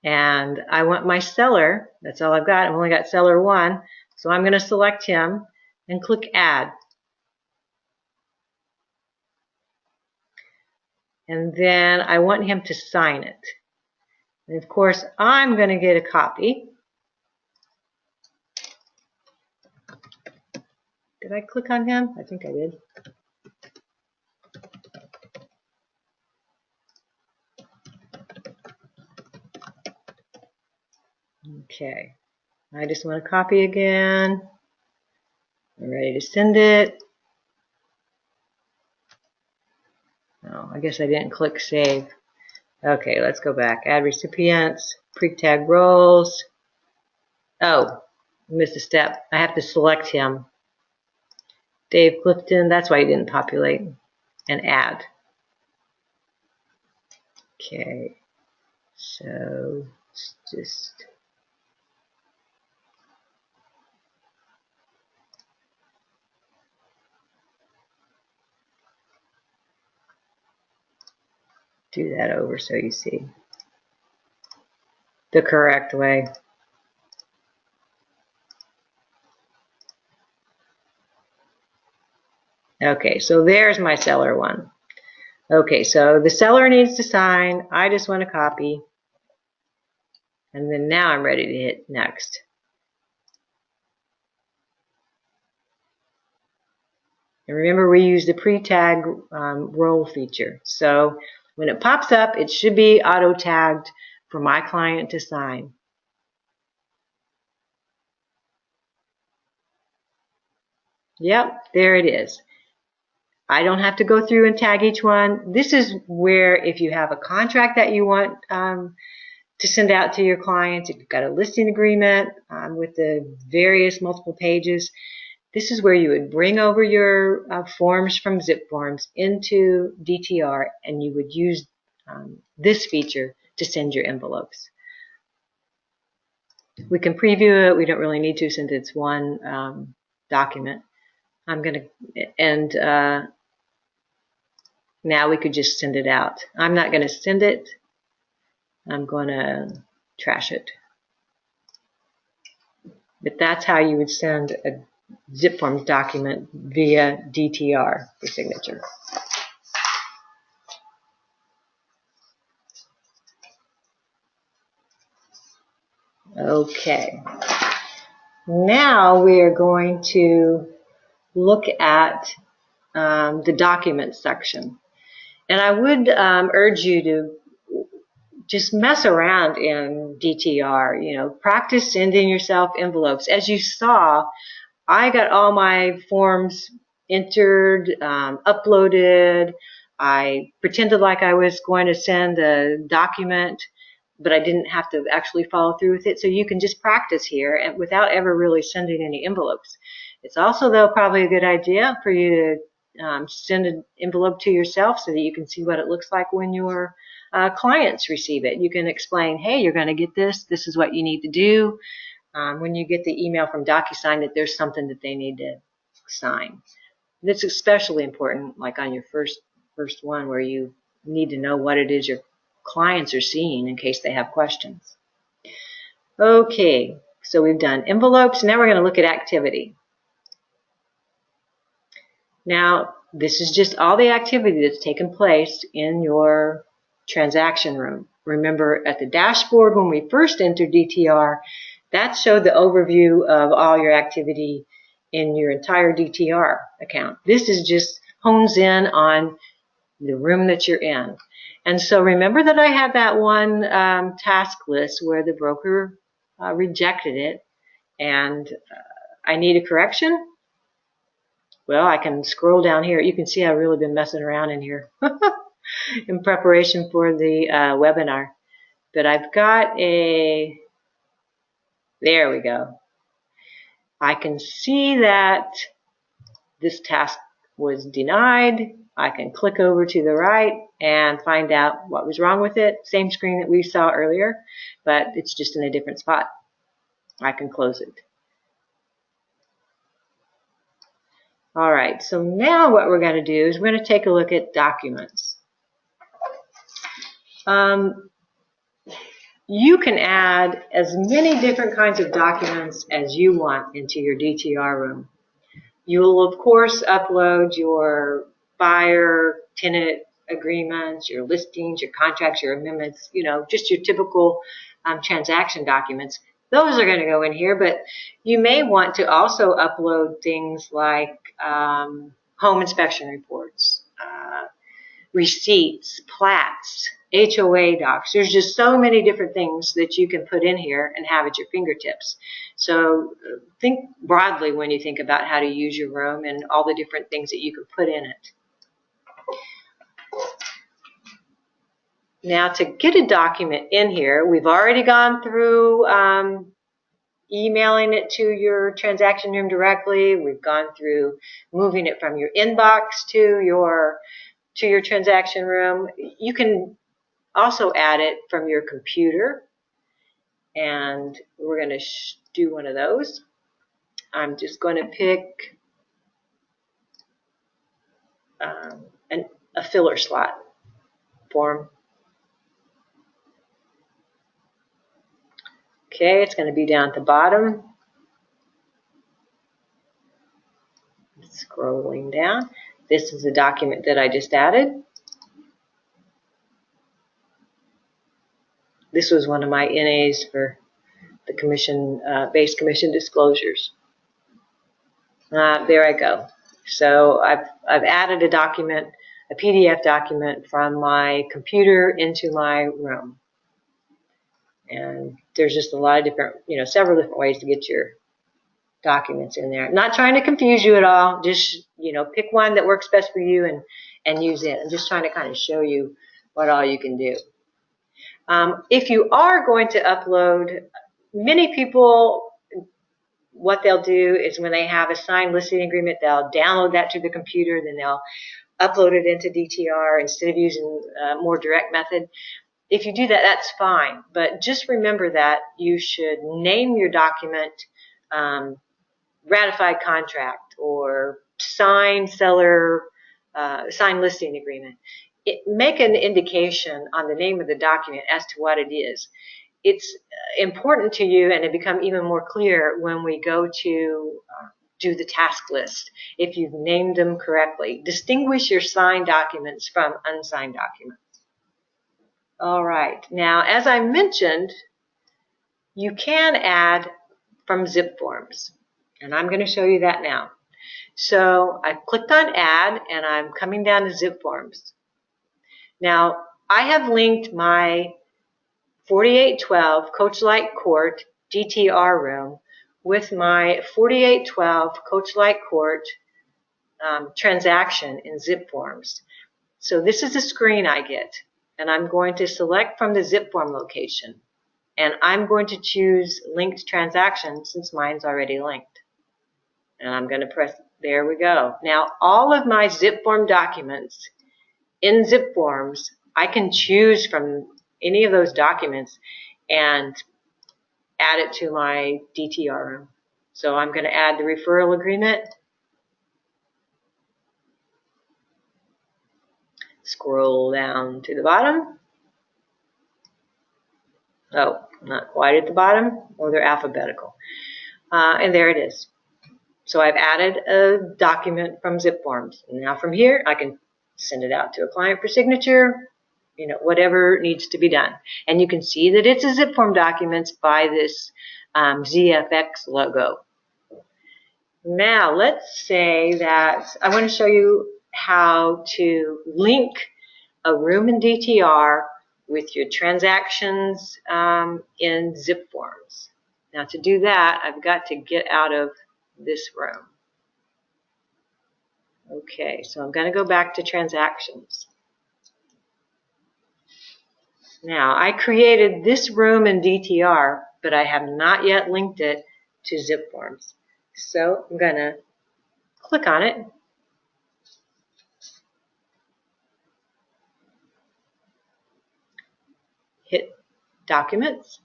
B: And I want my seller, that's all I've got. I've only got seller 1. So I'm going to select him and click Add. And then I want him to sign it. And of course, I'm going to get a copy. Did I click on him? I think I did. Okay. I just want to copy again. I'm ready to send it. Oh, I guess I didn't click Save. Okay, let's go back. Add recipients, pre-tag roles. Oh, missed a step. I have to select him. Dave Clifton, that's why he didn't populate. And add. Okay, so let's just do that over so you see. the correct way. Okay, so there's my seller one. Okay, so the seller needs to sign. I just want to copy. And then now I'm ready to hit next. And remember, we use the pre-tag role feature. So when it pops up, it should be auto-tagged for my client to sign. Yep, there it is. I don't have to go through and tag each one. This is where if you have a contract that you want to send out to your clients, if you've got a listing agreement with the various multiple pages, this is where you would bring over your forms from Zip Forms into DTR, and you would use this feature to send your envelopes. We can preview it. We don't really need to since it's one document. I'm going to, and now we could just send it out. I'm not going to send it. I'm going to trash it. But that's how you would send a Zip Forms document via DTR for signature. Okay. Now we are going to look at the document section. And I would urge you to just mess around in DTR, you know, practice sending yourself envelopes. As you saw, I got all my forms entered, uploaded. I pretended like I was going to send a document, but I didn't have to actually follow through with it. So you can just practice here and without ever really sending any envelopes. It's also, though, probably a good idea for you to send an envelope to yourself so that you can see what it looks like when your clients receive it. You can explain, hey, you're going to get this. This is what you need to do. When you get the email from DocuSign that there's something that they need to sign. That's especially important, like on your first one, where you need to know what it is your clients are seeing in case they have questions. Okay, so we've done envelopes. Now we're going to look at activity. Now, this is just all the activity that's taken place in your transaction room. Remember, at the dashboard when we first entered DTR, that showed the overview of all your activity in your entire DTR account. This is just hones in on the room that you're in. And so remember that I had that one task list where the broker rejected it, and I need a correction. Well, I can scroll down here. You can see I've really been messing around in here in preparation for the webinar. But I've got a, there we go. I can see that this task was denied. I can click over to the right and find out what was wrong with it. Same screen that we saw earlier, but it's just in a different spot. I can close it. All right, so now what we're going to do is we're going to take a look at documents. You can add as many different kinds of documents as you want into your DTR room. You will, of course, upload your buyer, tenant agreements, your listings, your contracts, your amendments, you know, just your typical transaction documents. Those are going to go in here, but you may want to also upload things like home inspection reports, receipts, plats, HOA docs. There's just so many different things that you can put in here and have at your fingertips. So think broadly when you think about how to use your room and all the different things that you can put in it. Now, to get a document in here, we've already gone through emailing it to your transaction room directly. We've gone through moving it from your inbox to your transaction room. You can also add it from your computer, and we're going to do one of those. I'm just going to pick a filler slot form. Okay, it's going to be down at the bottom. Scrolling down. This is the document that I just added. This was one of my NAs for the commission, base commission disclosures. There I go. So I've added a document, a PDF document from my computer into my room. And there's just a lot of different, several different ways to get your documents in there. I'm not trying to confuse you at all. Just, pick one that works best for you and use it. I'm just trying to kind of show you what all you can do. If you are going to upload, many people, what they'll do is when they have a signed listing agreement, they'll download that to the computer, then they'll upload it into DTR instead of using a more direct method. If you do that, that's fine. But just remember that you should name your document ratified contract or signed seller, signed listing agreement. Make an indication on the name of the document as to what it is. It's important to you, and it becomes even more clear when we go to do the task list, if you've named them correctly. Distinguish your signed documents from unsigned documents. All right. Now, as I mentioned, you can add from zip forms, and I'm going to show you that now. So I clicked on add, and I'm coming down to zip forms. Now, I have linked my 4812 Coachlight Court DTR room with my 4812 Coachlight Court transaction in zip forms. So this is the screen I get, and I'm going to select from the zip form location, and I'm going to choose linked transaction since mine's already linked. And I'm going to press, there we go. Now all of my zip form documents in zip forms, I can choose from any of those documents and add it to my DTR room. So I'm going to add the referral agreement. Scroll down to the bottom. Oh, not quite at the bottom. Oh, they're alphabetical. And there it is. So I've added a document from zip forms. And now from here, I can send it out to a client for signature, whatever needs to be done. And you can see that it's a zip form documents by this ZFX logo. Now, let's say that I want to show you how to link a room in DTR with your transactions in zip forms. Now, to do that, I've got to get out of this room. Okay, so I'm going to go back to transactions. Now, I created this room in DTR, but I have not yet linked it to zip forms. So I'm going to click on it. Hit Documents.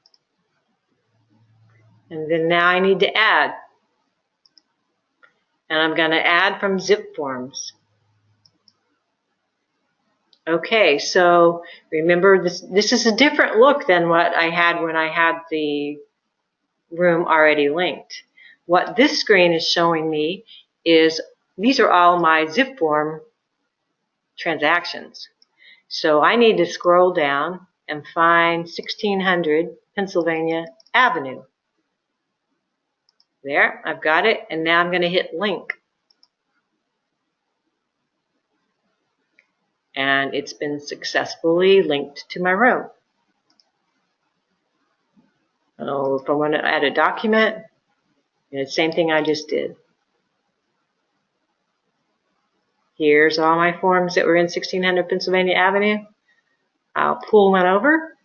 B: And then now I need to add. And I'm going to add from zip forms. Okay, so remember this is a different look than what I had when I had the room already linked. What this screen is showing me is these are all my zip form transactions. So I need to scroll down and find 1600 Pennsylvania Avenue. There, I've got it, and now I'm going to hit link. And it's been successfully linked to my room. Oh, if I want to add a document, it's the same thing I just did. Here's all my forms that were in 1600 Pennsylvania Avenue. I'll pull one over.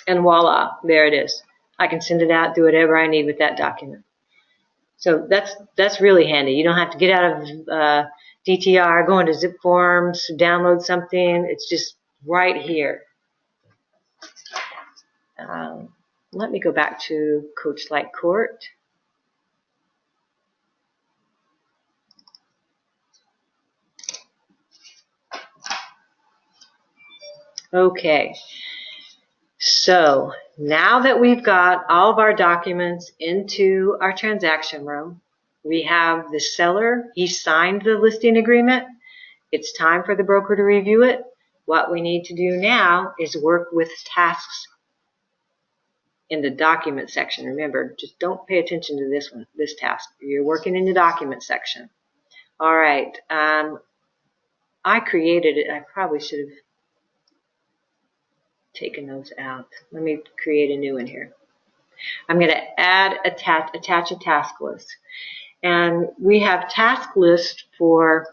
B: And voila, there it is. I can send it out, do whatever I need with that document. So that's really handy. You don't have to get out of DTR, go into zip forms, download something. It's just right here. Let me go back to Coachlight Court. Okay, so now that we've got all of our documents into our transaction room, we have the seller, he signed the listing agreement. It's time for the broker to review it. What we need to do now is work with tasks in the document section. Remember, just don't pay attention to this one, this task. You're working in the document section. All right, I created it. I probably should have taken those out. Let me create a new one here. I'm going to attach a task list. And we have task lists for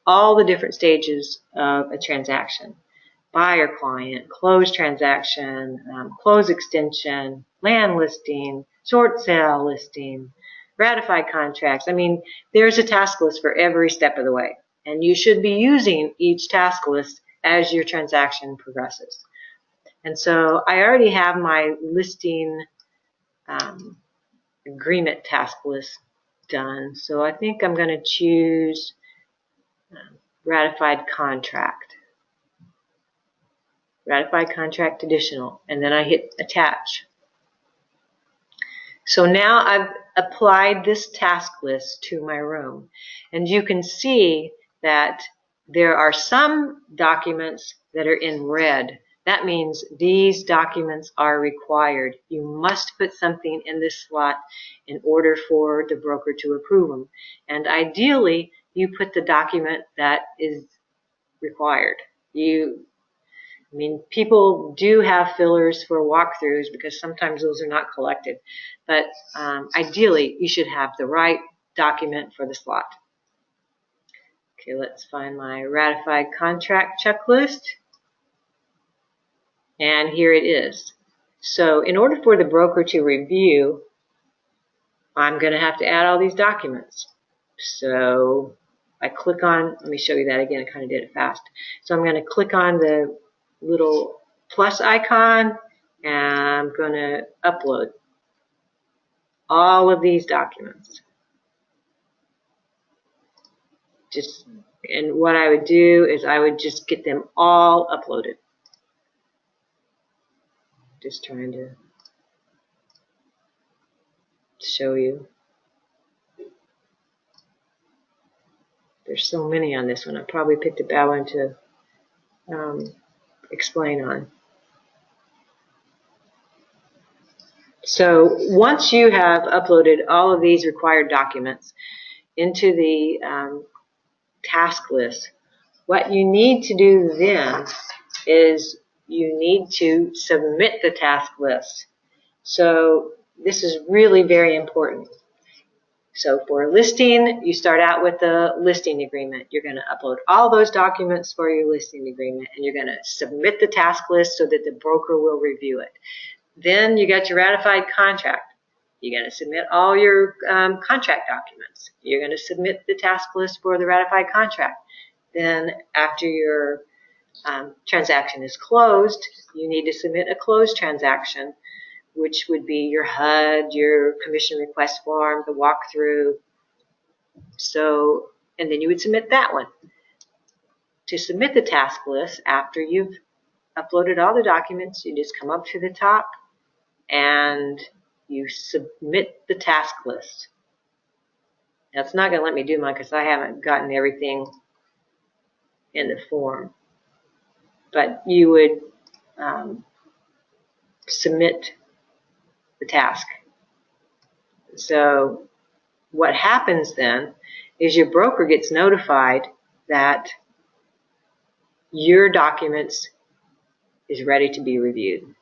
B: all the different stages of a transaction. Buyer client, close transaction, close extension, land listing, short sale listing, ratified contracts. I mean, there's a task list for every step of the way. And you should be using each task list as your transaction progresses. And so I already have my listing agreement task list done. So I think I'm going to choose ratified contract. Ratified contract additional, and then I hit attach. So now I've applied this task list to my room, and you can see that there are some documents that are in red. That means these documents are required. You must put something in this slot in order for the broker to approve them. And ideally, you put the document that is required. I mean, people do have fillers for walkthroughs because sometimes those are not collected. But ideally, you should have the right document for the slot. Okay, let's find my ratified contract checklist. And here it is. So in order for the broker to review, I'm going to have to add all these documents. So I click on, let me show you that again, I kind of did it fast. So I'm going to click on the little plus icon, and I'm going to upload all of these documents. And what I would do is I would just get them all uploaded. Just trying to show you. There's so many on this one. I probably picked a bad one to explain on. So once you have uploaded all of these required documents into the task list, what you need to do then is you need to submit the task list. So this is really very important. So for a listing, you start out with the listing agreement. You're going to upload all those documents for your listing agreement, and you're going to submit the task list so that the broker will review it. Then you got your ratified contract. You're going to submit all your contract documents. You're going to submit the task list for the ratified contract. Then after your transaction is closed, you need to submit a closed transaction, which would be your HUD, your commission request form, the walkthrough. So, and then you would submit that one. To submit the task list, after you've uploaded all the documents, you just come up to the top and you submit the task list. Now, it's not going to let me do mine because I haven't gotten everything in the form. But you would submit the task. So what happens then is your broker gets notified that your documents is ready to be reviewed.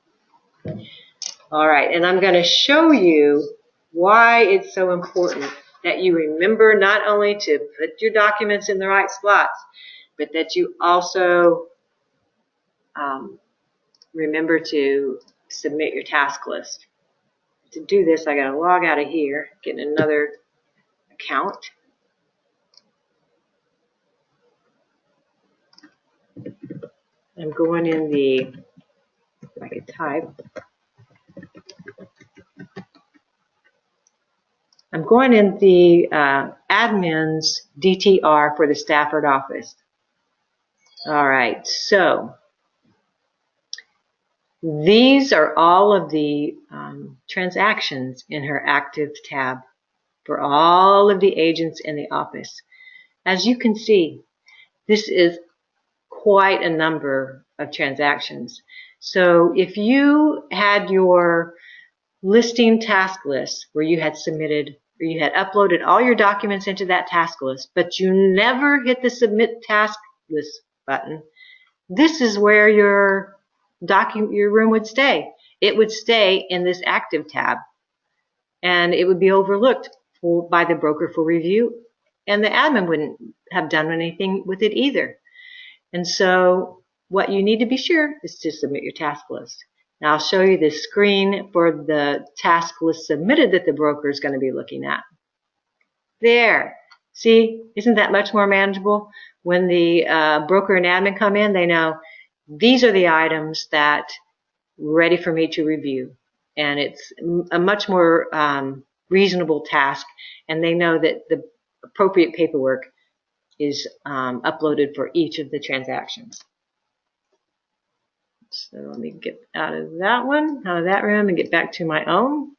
B: All right, and I'm going to show you why it's so important that you remember not only to put your documents in the right slots, but that you also remember to submit your task list. To do this, I got to log out of here, get another account. I'm going in the, if I could type, I'm going in the admin's DTR for the Stafford office. All right, so These are all of the transactions in her active tab for all of the agents in the office. As you can see, this is quite a number of transactions. So if you had your listing task list where you had submitted or you had uploaded all your documents into that task list, but you never hit the submit task list button, this is where your room would stay. It would stay in this active tab, and it would be overlooked by the broker for review, and the admin wouldn't have done anything with it either. And so what you need to be sure is to submit your task list. Now I'll show you the screen for the task list submitted that the broker is going to be looking at. There. See, isn't that much more manageable? When the broker and admin come in, they know these are the items that ready for me to review. And it's a much more reasonable task, and they know that the appropriate paperwork is uploaded for each of the transactions. So let me get out of that one, out of that room, and get back to my own.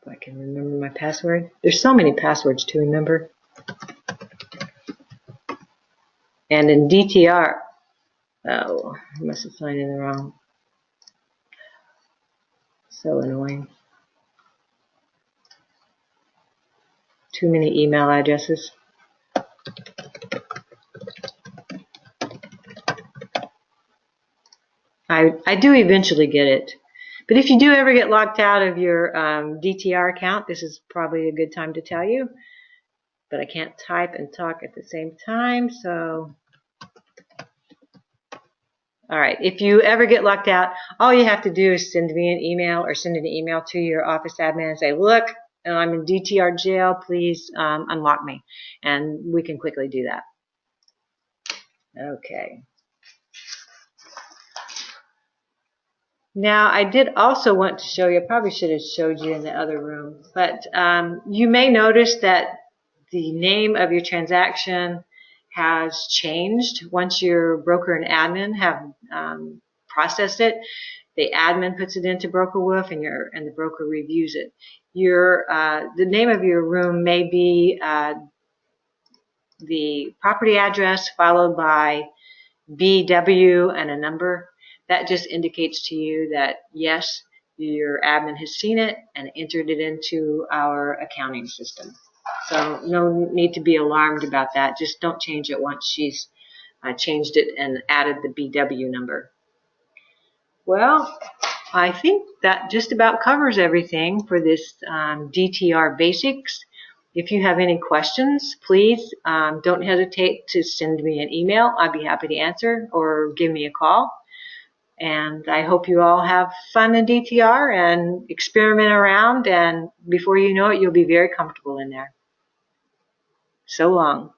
B: If I can remember my password. There's so many passwords to remember. And in DTR, oh, I must have signed in the wrong. So annoying. Too many email addresses. I do eventually get it. But if you do ever get locked out of your DTR account, this is probably a good time to tell you. But I can't type and talk at the same time, so... Alright, if you ever get locked out, all you have to do is send me an email or send an email to your office admin and say, look, I'm in DTR jail, please unlock me. And we can quickly do that. Okay. Now, I did also want to show you, I probably should have showed you in the other room, but you may notice that the name of your transaction has changed once your broker and admin have processed it. The admin puts it into BrokerWolf, and the broker reviews it. The name of your room may be the property address followed by BW and a number. That just indicates to you that yes, your admin has seen it and entered it into our accounting system. So no need to be alarmed about that. Just don't change it once she's changed it and added the BW number. Well, I think that just about covers everything for this DTR basics. If you have any questions, please don't hesitate to send me an email. I'd be happy to answer, or give me a call. And I hope you all have fun in DTR and experiment around, and before you know it, you'll be very comfortable in there. So long.